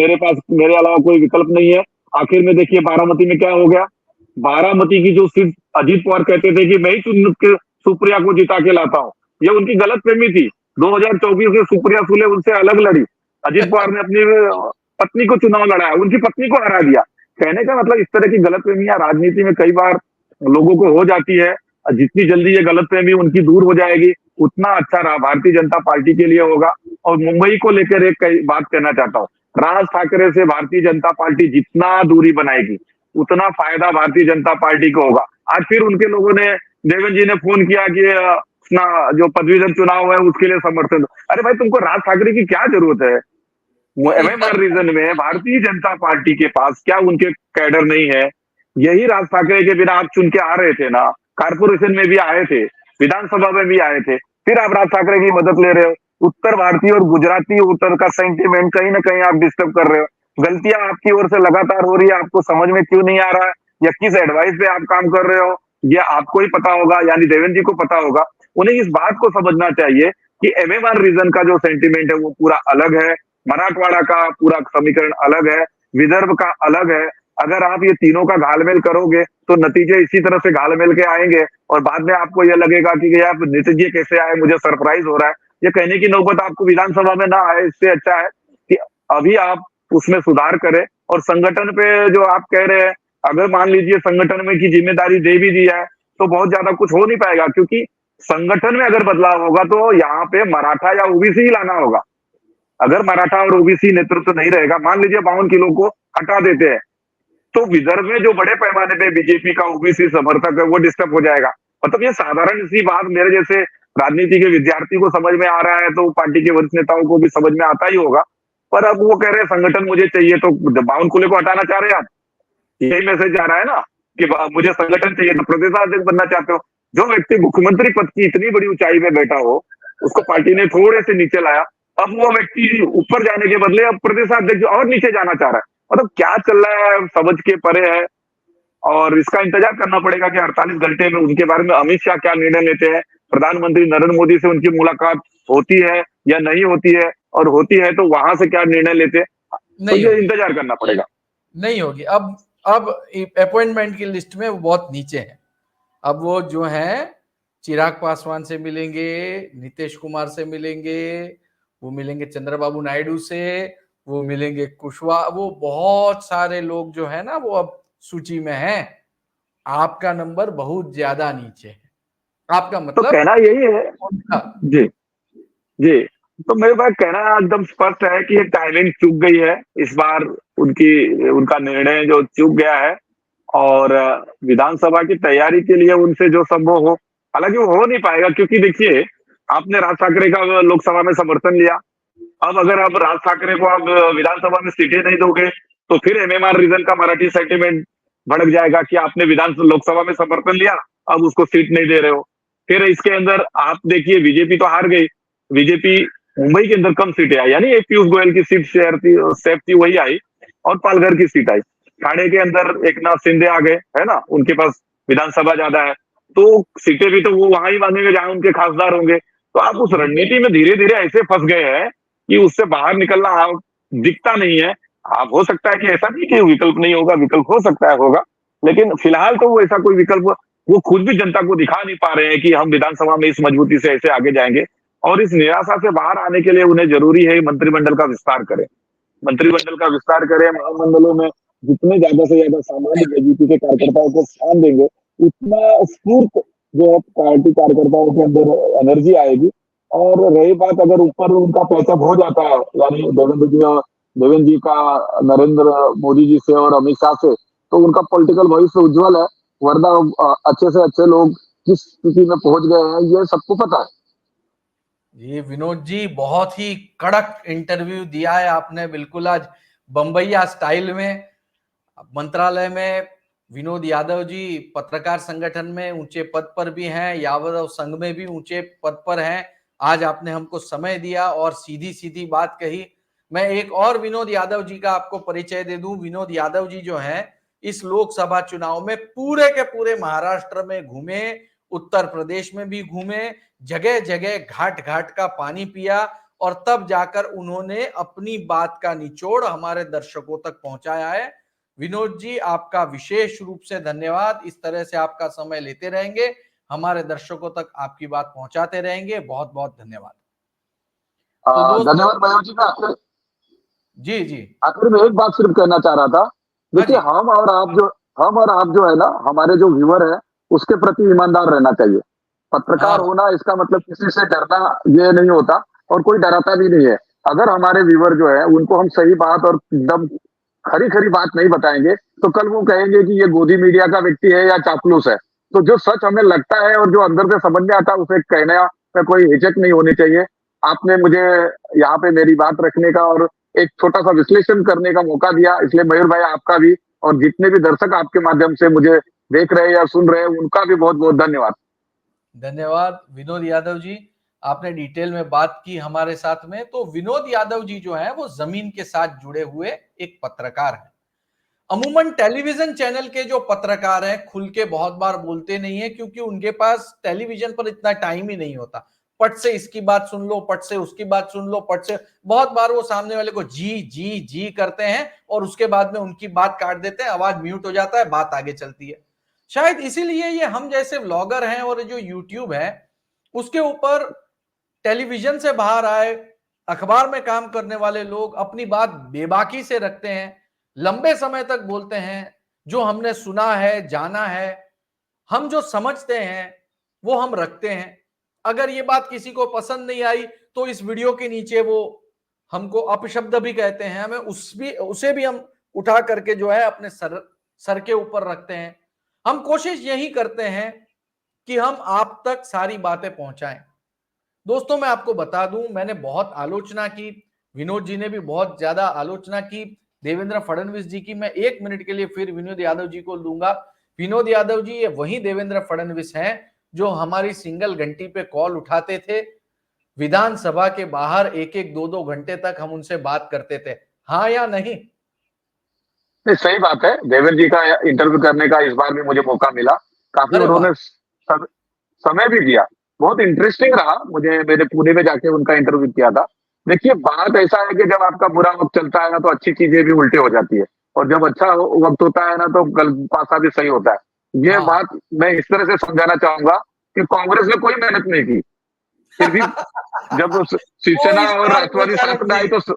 मेरे अलावा कोई विकल्प नहीं है। आखिर में देखिए बारामती में क्या हो गया, बारामती की जो सीट अजीत पवार कहते थे कि मैं ही चुन के सुप्रिया को जिता के लाता हूँ, ये उनकी गलतफहमी थी। 2024 में सुप्रिया सुले उनसे अलग लड़ी, अजीत पवार ने अपनी पत्नी को चुनाव लड़ाया, उनकी पत्नी को हरा दिया। कहने का मतलब इस तरह की गलतफहमियां राजनीति में कई बार लोगों को हो जाती है। जितनी जल्दी ये गलतफहमी उनकी दूर हो जाएगी, उतना अच्छा भारतीय जनता पार्टी के लिए होगा। और मुंबई को लेकर एक बात कहना चाहता हूँ, राज ठाकरे से भारतीय जनता पार्टी जितना दूरी बनाएगी, उतना फायदा भारतीय जनता पार्टी को होगा। आज फिर उनके लोगों ने, देवेंद्र जी ने फोन किया कि अपना जो पदवीधर चुनाव है उसके लिए समर्थन दो। अरे भाई, तुमको राज ठाकरे की क्या जरूरत है? वो एमएमआर रीजन में भारतीय जनता पार्टी के पास क्या उनके कैडर नहीं है? यही राज ठाकरे के बिना आप चुन के आ रहे थे ना, कारपोरेशन में भी आए थे, विधानसभा में भी आए थे, फिर आप राज ठाकरे की मदद ले रहे हो। उत्तर भारतीय और गुजराती वोटर का सेंटिमेंट कहीं ना कहीं आप डिस्टर्ब कर रहे हो। गलतियां आपकी ओर से लगातार हो रही है, आपको समझ में क्यों नहीं आ रहा है, या किस एडवाइस पे आप काम कर रहे हो, ये आपको ही पता होगा, यानी देवेंद्र जी को पता होगा। उन्हें इस बात को समझना चाहिए कि एमएमआर रीजन का जो सेंटिमेंट है वो पूरा अलग है, मराठवाड़ा का पूरा समीकरण अलग है, विदर्भ का अलग है। अगर आप ये तीनों का घालमेल करोगे तो नतीजे इसी तरह से घालमेल के आएंगे, और बाद में आपको यह लगेगा कि यार नतीजे कैसे आए, मुझे सरप्राइज हो रहा है। ये कहने की नौबत आपको विधानसभा में ना आए, इससे अच्छा है कि अभी आप उसमें सुधार करें। और संगठन पे जो आप कह रहे हैं, अगर मान लीजिए संगठन में की जिम्मेदारी दे भी दी है तो बहुत ज्यादा कुछ हो नहीं पाएगा, क्योंकि संगठन में अगर बदलाव होगा तो यहाँ पे मराठा या ओबीसी ही लाना होगा। अगर मराठा और ओबीसी नेतृत्व नहीं रहेगा, मान लीजिए 52 किलो को हटा देते हैं, तो विदर्भ में जो बड़े पैमाने पे बीजेपी का ओबीसी समर्थक है वो डिस्टर्ब हो जाएगा। मतलब ये साधारण सी बात मेरे जैसे राजनीति के विद्यार्थी को समझ में आ रहा है, तो पार्टी के वरिष्ठ नेताओं को भी समझ में आता ही होगा। पर अब वो कह रहे हैं संगठन मुझे चाहिए, तो 52 कुले को हटाना चाह रहे हैं आप? यही मैसेज जा रहा है ना कि मुझे संगठन चाहिए, तो प्रदेशाध्यक्ष बनना चाहते हो। जो व्यक्ति मुख्यमंत्री पद की इतनी बड़ी ऊंचाई में बैठा हो, उसको पार्टी ने थोड़े से नीचे लाया, अब वो व्यक्ति ऊपर जाने के बदले अब प्रदेशाध्यक्ष और नीचे जाना चाह रहा है। मतलब क्या चल रहा है समझ के परे है। और इसका इंतजार करना पड़ेगा कि 48 घंटे में उनके बारे में अमित शाह क्या निर्णय लेते हैं, प्रधानमंत्री नरेंद्र मोदी से उनकी मुलाकात होती है या नहीं होती है, और होती है तो वहां से क्या निर्णय लेते हैं, तो ये इंतजार करना पड़ेगा। नहीं होगी। अब अपॉइंटमेंट की लिस्ट में वो बहुत नीचे है। अब वो जो है चिराग पासवान से मिलेंगे, नीतीश कुमार से मिलेंगे, वो मिलेंगे चंद्रबाबू नायडू से, वो मिलेंगे कुशवाहा, वो बहुत सारे लोग जो है ना वो अब सूची में हैं। आपका नंबर बहुत ज्यादा नीचे है। आपका तो मतलब कहना यही है जी, जी। तो मेरे पास कहना एकदम स्पष्ट है कि ये टाइमिंग चूक गई है इस बार, उनका निर्णय जो चूक गया है। और विधानसभा की तैयारी के लिए उनसे जो संभव हो, हालांकि वो हो नहीं पाएगा, क्योंकि देखिए आपने राज ठाकरे का लोकसभा में समर्थन लिया। अब अगर आप राज ठाकरे को आप विधानसभा में सीटें नहीं दोगे, तो फिर एमएमआर रीजन का मराठी सेंटिमेंट भड़क जाएगा कि आपने लोकसभा में समर्थन लिया, अब उसको सीट नहीं दे रहे हो। फिर इसके अंदर आप देखिए बीजेपी तो हार गई, बीजेपी मुंबई के अंदर कम सीटें आई, यानी एक पीयूष गोयल की सीट शेयर थी, सेफ थी, वही आई, और पालघर की सीट आई। ठाणे के अंदर एक नाथ शिंदे आ गए, है ना, उनके पास विधानसभा ज्यादा है, तो सीटें भी तो वो वहां ही मांगेंगे जहां उनके खासदार होंगे। तो आप उस रणनीति में धीरे धीरे ऐसे फंस गए हैं कि उससे बाहर निकलना आप दिखता नहीं है। आप हो सकता है कि ऐसा नहीं कि विकल्प नहीं होगा, विकल्प हो सकता है होगा, लेकिन फिलहाल तो वो ऐसा कोई विकल्प वो खुद भी जनता को दिखा नहीं पा रहे हैं कि हम विधानसभा में इस मजबूती से ऐसे आगे जाएंगे। और इस निराशा से बाहर आने के लिए उन्हें जरूरी है मंत्रिमंडल का विस्तार करें, मंत्रिमंडल का विस्तार करें। महामंडलों में जितने ज्यादा से ज्यादा सामान्य बीजेपी के कार्यकर्ताओं को स्थान देंगे, उतना स्फूर्त जो है पार्टी कार्यकर्ताओं के अंदर एनर्जी आएगी। और रही बात अगर ऊपर उनका पैचअप हो जाता है, यानी देवेंद्र जी का नरेंद्र मोदी जी से और अमित शाह से, तो उनका पॉलिटिकल भविष्य उज्जवल है। वरना अच्छे से अच्छे लोग किस स्थिति में पहुंच गए हैं ये सबको पता है। जी विनोद जी, बहुत ही कड़क इंटरव्यू दिया है आपने, बिल्कुल आज बम्बईया स्टाइल में। मंत्रालय में विनोद यादव जी पत्रकार संगठन में ऊंचे पद पर भी हैं, यादव संघ में भी ऊंचे पद पर हैं। आज आपने हमको समय दिया और सीधी सीधी बात कही। मैं एक और विनोद यादव जी का आपको परिचय दे दूं। विनोद यादव जी जो हैं इस लोकसभा चुनाव में पूरे के पूरे महाराष्ट्र में घूमे, उत्तर प्रदेश में भी घूमे, जगह जगह घाट घाट का पानी पिया, और तब जाकर उन्होंने अपनी बात का निचोड़ हमारे दर्शकों तक पहुंचाया है। विनोद जी, आपका विशेष रूप से धन्यवाद। इस तरह से आपका समय लेते रहेंगे, हमारे दर्शकों तक आपकी बात पहुंचाते रहेंगे। बहुत बहुत धन्यवाद। तो दोस्तों, धन्यवाद मयूर जी। मैं आखिर जी जी, आखिर में एक बात सिर्फ कहना चाह रहा था। हाँ देखिए, जी, हम और आप जो है ना, हमारे जो व्यूअर है, उसके प्रति ईमानदार रहना चाहिए। हाँ पत्रकार होना इसका मतलब किसी से डरना ये नहीं होता, और कोई डराता भी नहीं है। अगर हमारे व्यूअर जो है उनको हम सही बात और एकदम खरी खरी बात नहीं बताएंगे, तो कल वो कहेंगे कि ये गोदी मीडिया का व्यक्ति है या चापलूस है। तो जो सच हमें लगता है और जो अंदर से समझ में आता है, उसे कहने में कोई हिचक नहीं होनी चाहिए। आपने मुझे यहाँ पे मेरी बात रखने का और एक छोटा सा विश्लेषण करने का मौका दिया, इसलिए मयूर भाई आपका भी, और जितने भी दर्शक आपके माध्यम से मुझे देख रहे हैं या सुन रहे हैं, उनका भी बहुत बहुत धन्यवाद। धन्यवाद विनोद यादव जी। आपने डिटेल में बात की हमारे साथ में। तो विनोद यादव जी जो है वो जमीन के साथ जुड़े हुए एक पत्रकार हैं। अमूमन टेलीविजन चैनल के जो पत्रकार हैं खुल के बहुत बार बोलते नहीं है, क्योंकि उनके पास टेलीविजन पर इतना टाइम ही नहीं होता। पट से इसकी बात सुन लो, पट से उसकी बात सुन लो, पट से बहुत बार वो सामने वाले को जी जी जी करते हैं और उसके बाद में उनकी बात काट देते हैं, आवाज म्यूट हो जाता है, बात आगे चलती है। शायद इसीलिए ये हम जैसे व्लॉगर हैं और जो यूट्यूब है उसके ऊपर टेलीविजन से बाहर आए अखबार में काम करने वाले लोग अपनी बात बेबाकी से रखते हैं, लंबे समय तक बोलते हैं। जो हमने सुना है, जाना है, हम जो समझते हैं वो हम रखते हैं। अगर ये बात किसी को पसंद नहीं आई तो इस वीडियो के नीचे वो हमको अपशब्द भी कहते हैं, हमें उसे भी हम उठा करके जो है अपने सर के ऊपर रखते हैं। हम कोशिश यही करते हैं कि हम आप तक सारी बातें पहुंचाएं। दोस्तों, मैं आपको बता दूं, मैंने बहुत आलोचना की, विनोद जी ने भी बहुत ज्यादा आलोचना की देवेंद्र फडणवीस जी की। मैं 1 मिनट के लिए फिर विनोद यादव जी को लूंगा। विनोद यादव जी ये वही देवेंद्र फडणवीस हैं जो हमारी सिंगल घंटी पे कॉल उठाते थे, विधानसभा के बाहर एक एक दो दो घंटे तक हम उनसे बात करते थे। हाँ या नहीं? नहीं, सही बात है। देवेंद्र जी का इंटरव्यू करने का इस बार भी मुझे मौका मिला। काफी अरे वाह, उन्होंने समय भी दिया। बहुत इंटरेस्टिंग रहा मुझे। मैंने पुणे में जाके उनका इंटरव्यू किया था। देखिए, बात ऐसा है कि जब आपका बुरा वक्त चलता है ना, तो अच्छी चीजें भी उल्टे हो जाती है, और जब अच्छा वक्त होता है ना, तो गलत पासा भी सही होता है। ये हाँ। बात मैं इस तरह से समझाना चाहूंगा कि कांग्रेस ने कोई मेहनत नहीं की, फिर भी जब शिवसेना कोई और स्टार राष्ट्रवादी प्रचारक साथ में आई नहीं, तो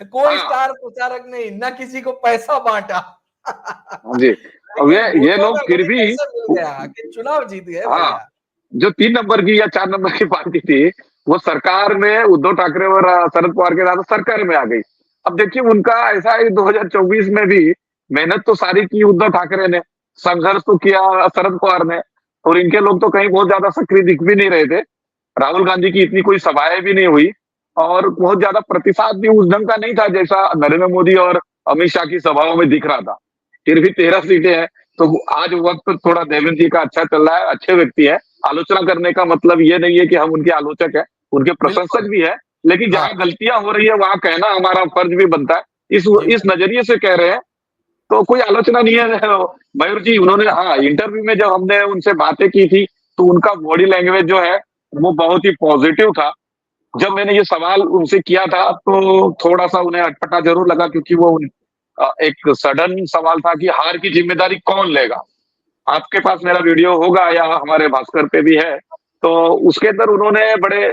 कोई हाँ। स्टार प्रचारक नहीं, ना किसी को पैसा बांटा। हाँ जी। अब लेकिन ये वोटों लोग में फिर वही भी, कैसे मिल गया कि चुनाव जीत गए हाँ, भैया। जो 3 नंबर की या 4 नंबर की पार्टी थी, वो सरकार में उद्धव ठाकरे और शरद पवार के साथ सरकार में आ गई। अब देखिए, उनका ऐसा है 2024 में भी मेहनत तो सारी की उद्धव ठाकरे ने, संघर्ष तो किया शरद पवार ने, और इनके लोग तो कहीं बहुत ज्यादा सक्रिय दिख भी नहीं रहे थे। राहुल गांधी की इतनी कोई सभाएं भी नहीं हुई, और बहुत ज्यादा प्रतिसाद भी उस ढंग का नहीं था जैसा नरेंद्र मोदी और अमित शाह की सभाओं में दिख रहा था। फिर भी 13 सीटें हैं। तो आज वक्त थोड़ा देवेंद्र जी का अच्छा चल रहा है, अच्छे व्यक्ति है। आलोचना करने का मतलब ये नहीं है कि हम उनके आलोचक है, उनके प्रशंसक बिल्कुल। भी है। लेकिन हाँ, जहां गलतियां हो रही है वहां कहना हमारा फर्ज भी बनता है। जी इस बिल्कुल। नजरिए से कह रहे हैं, तो कोई आलोचना नहीं है। मयूर जी, उन्होंने, हाँ, इंटरव्यू में जब हमने उनसे बातें की थी, तो उनका बॉडी लैंग्वेज जो है वो बहुत ही पॉजिटिव था। जब मैंने ये सवाल उनसे किया था, तो थोड़ा सा उन्हें अटपटा जरूर लगा, क्योंकि वो एक सडन सवाल था कि हार की जिम्मेदारी कौन लेगा। आपके पास मेरा वीडियो होगा या हमारे भास्कर पे भी है, तो उसके अंदर उन्होंने बड़े,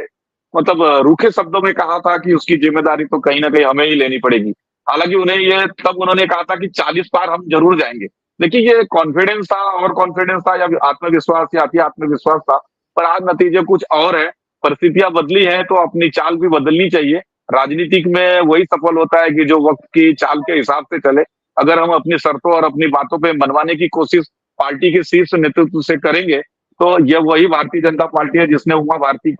मतलब, रूखे शब्दों में कहा था कि उसकी जिम्मेदारी तो कहीं ना कहीं हमें ही लेनी पड़ेगी। हालांकि उन्हें ये, तब उन्होंने कहा था कि 40 पार हम जरूर जाएंगे। देखिए, ये कॉन्फिडेंस था, और कॉन्फिडेंस था या आत्मविश्वास या अति आत्मविश्वास था। पर आज नतीजे कुछ और है। परिस्थितियां बदली हैं, तो अपनी चाल भी बदलनी चाहिए। राजनीतिक में वही सफल होता है कि जो वक्त की चाल के हिसाब से चले। अगर हम अपनी शर्तों और अपनी बातों पे मनवाने की कोशिश पार्टी के शीर्ष नेतृत्व से करेंगे, तो ये वही भारतीय जनता पार्टी है जिसने उमा भारती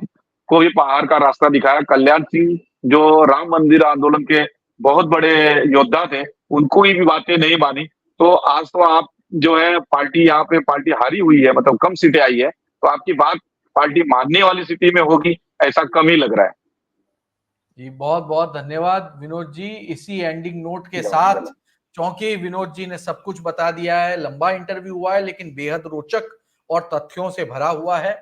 को भी पहाड़ का रास्ता दिखाया। कल्याण सिंह, जो राम मंदिर आंदोलन के बहुत बड़े योद्धा थे, उनको ही भी बातें नहीं मानी। तो आज तो आप जो है, पार्टी यहाँ पे पार्टी हारी हुई है, मतलब कम सीटें आई है, तो आपकी बात पार्टी मानने वाली स्थिति में होगी, ऐसा कम ही लग रहा है। जी बहुत बहुत धन्यवाद विनोद जी। इसी एंडिंग नोट के धन्यवाद साथ, धन्यवाद। क्योंकि विनोद जी ने सब कुछ बता दिया है, लंबा इंटरव्यू हुआ है लेकिन बेहद रोचक और तथ्यों से भरा हुआ है।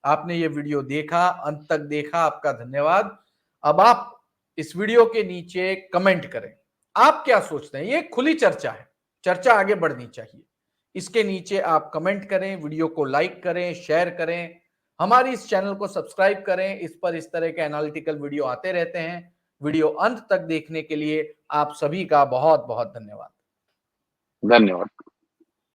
आपने ये वीडियो देखा, अंत तक देखा, आपका धन्यवाद। अब आप इस वीडियो के नीचे कमेंट करें, आप क्या सोचते हैं। ये खुली चर्चा है, चर्चा आगे बढ़नी चाहिए। इसके नीचे आप कमेंट करें, वीडियो को लाइक करें, शेयर करें, हमारी इस चैनल को सब्सक्राइब करें। इस पर इस तरह के एनालिटिकल वीडियो आते रहते हैं। वीडियो अंत तक देखने के लिए आप सभी का बहुत बहुत धन्यवाद। धन्यवाद।